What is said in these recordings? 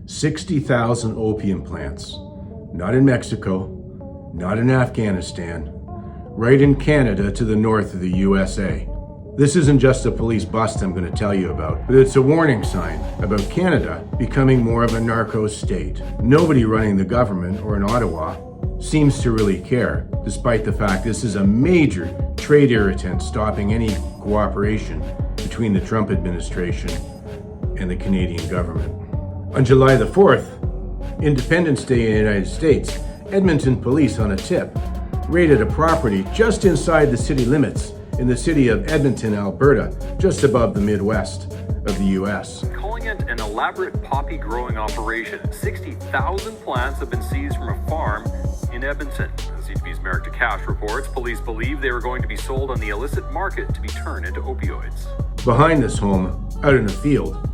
60,000 opium plants. Not in Mexico, not in Afghanistan, right in Canada to the north of the USA. This isn't just a police bust I'm going to tell you about, but it's a warning sign about Canada becoming more of a narco state. Nobody running the government or in Ottawa seems to really care, despite the fact this is a major trade irritant stopping any cooperation between the Trump administration and the Canadian government. On July the 4th, Independence Day in the United States, Edmonton police on a tip raided a property just inside the city limits in the city of Edmonton, Alberta, just above the Midwest of the U.S. Calling it an elaborate poppy growing operation. 60,000 plants have been seized from a farm in Edmonton. As CTV's Merrick Kash reports, police believe they were going to be sold on the illicit market to be turned into opioids. Behind this home, out in a field,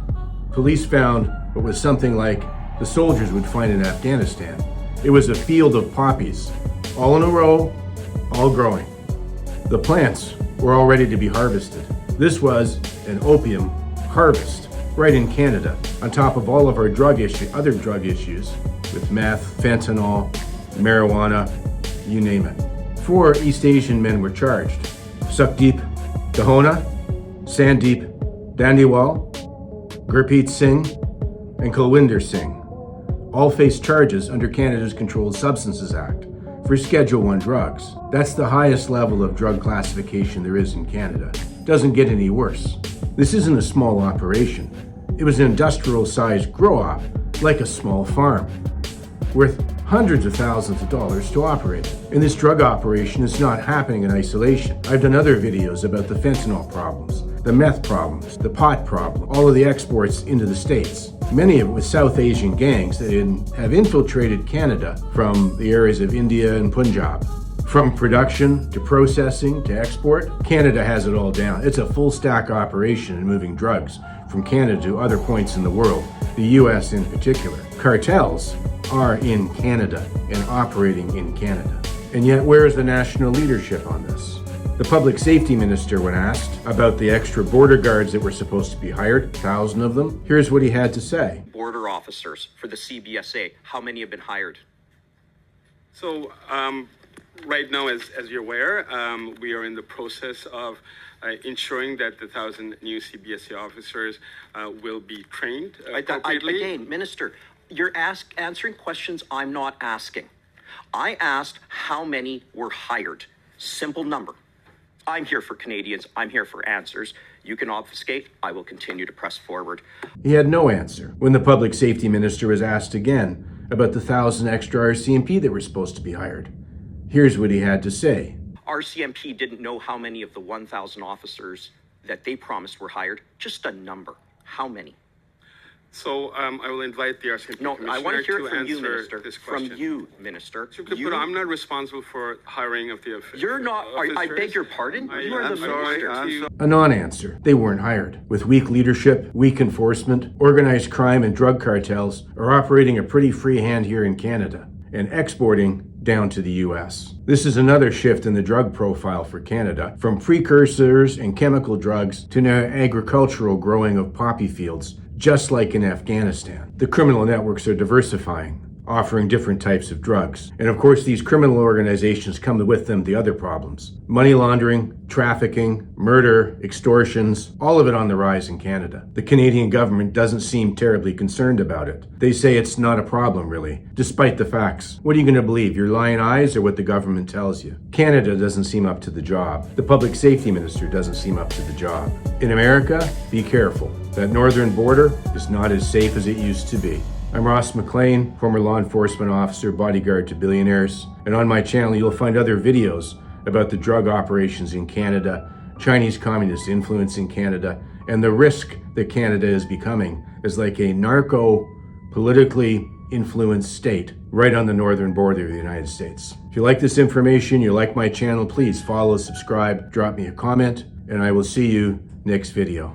police found what was something like the soldiers would find in Afghanistan. It was a field of poppies, all in a row, all growing. The plants were all ready to be harvested. This was an opium harvest right in Canada, on top of all of our other drug issues with meth, fentanyl, marijuana, you name it. 4 East Asian men were charged. Sukdeep Dahona, Sandeep Dandiwal, Gurpreet Singh, and Kulwinder Singh. All face charges under Canada's Controlled Substances Act for Schedule I drugs. That's the highest level of drug classification there is in Canada. Doesn't get any worse. This isn't a small operation. It was an industrial-sized grow-op, like a small farm, worth hundreds of thousands of dollars to operate. And this drug operation is not happening in isolation. I've done other videos about the fentanyl problems, the meth problems, the pot problem, all of the exports into the States. Many of it with South Asian gangs that have infiltrated Canada from the areas of India and Punjab. From production to processing to export, Canada has it all down. It's a full stack operation in moving drugs from Canada to other points in the world, the US in particular. Cartels are in Canada and operating in Canada. And yet, where is the national leadership on this? The public safety minister, when asked about the extra border guards that were supposed to be hired, 1,000 of them, here's what he had to say. Border officers for the CBSA, how many have been hired? So right now, as you're aware, we are in the process of ensuring that the 1,000 new CBSA officers will be trained appropriately. Again, Minister, you're answering questions I'm not asking. I asked how many were hired. Simple number. I'm here for Canadians. I'm here for answers. You can obfuscate. I will continue to press forward. He had no answer when the public safety minister was asked again about the 1,000 extra RCMP that were supposed to be hired. Here's what he had to say. RCMP didn't know how many of the 1,000 officers that they promised were hired. Just a number. How many? So I will invite the RCMP commissioner I want to hear it from you, answer Minister. this question. From you, Minister. But I'm not responsible for hiring of the officers. You're not. I beg your pardon. You are the minister. A non-answer. They weren't hired. With weak leadership, weak enforcement, organized crime and drug cartels are operating a pretty free hand here in Canada and exporting down to the US. This is another shift in the drug profile for Canada, from precursors and chemical drugs to now agricultural growing of poppy fields, just like in Afghanistan. The criminal networks are diversifying, offering different types of drugs. And of course, these criminal organizations come with them the other problems. Money laundering, trafficking, murder, extortions, all of it on the rise in Canada. The Canadian government doesn't seem terribly concerned about it. They say it's not a problem, really, despite the facts. What are you going to believe, your lying eyes or what the government tells you? Canada doesn't seem up to the job. The public safety minister doesn't seem up to the job. In America, be careful. That northern border is not as safe as it used to be. I'm Ross McLean, former law enforcement officer, bodyguard to billionaires. And on my channel, you'll find other videos about the drug operations in Canada, Chinese communist influence in Canada, and the risk that Canada is becoming as like a narco-politically influenced state right on the northern border of the United States. If you like this information, you like my channel, please follow, subscribe, drop me a comment, and I will see you next video.